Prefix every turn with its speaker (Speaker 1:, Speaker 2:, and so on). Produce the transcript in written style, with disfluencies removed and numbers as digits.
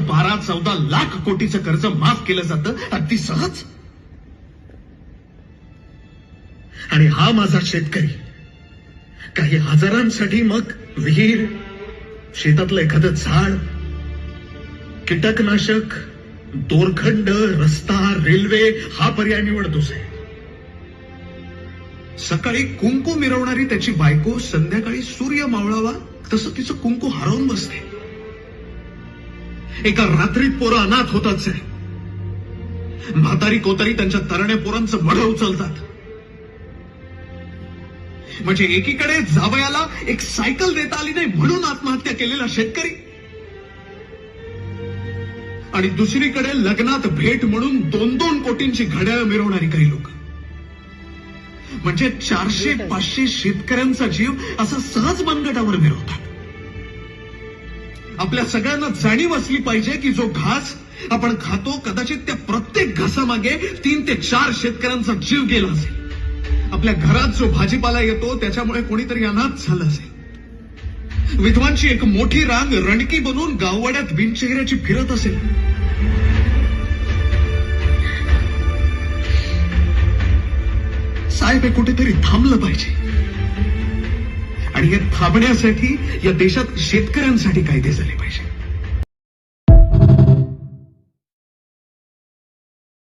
Speaker 1: 12-14 लाख कोटीचं कर्ज माफ केलं जातं अगदी सहज. आणि हा माझा शेतकरी काही हजारांसाठी मग विहीर, शेतातलं एखादं झाड, कीटकनाशक, दोरखंड, रस्ता, रेल्वे हा पर्याय निवडतोच आहे. सकाळी कुंकू मिरवणारी त्याची बायको संध्याकाळी सूर्य मावळावा तसं तिचं कुंकू हरवून बसते. एका रात्रीत पोरं अनाथ होतात आहे. म्हातारी कोतारी त्यांच्या तरण्या पोरांचं मढ उचलतात. म्हणजे एकीकडे जावयाला एक सायकल देता आली नाही म्हणून आत्महत्या केलेला शेतकरी, आणि दुसरीकडे लग्नात भेट म्हणून 2-2 कोटींची घड्याळ मिरवणारी काही लोक. म्हणजे 400-500 शेतकऱ्यांचा जीव असा सहज मनगटावर मिरवतात. आपल्या सगळ्यांना जाणीव असली पाहिजे की जो घास आपण खातो कदाचित त्या प्रत्येक घासामागे 3 ते 4 शेतकऱ्यांचा जीव गेला असेल. आपल्या घरात जो भाजीपाला येतो त्याच्यामुळे कोणीतरी अनाथ झालं असेल. विधवांची एक मोठी रांग रणकी बनून गाववाड्यात बिनचेहऱ्याची फिरत असेल. साहेब, हे कुठेतरी थांबलं पाहिजे. आणि हे थांबण्यासाठी या देशात शेतकऱ्यांसाठी कायदे झाले पाहिजे.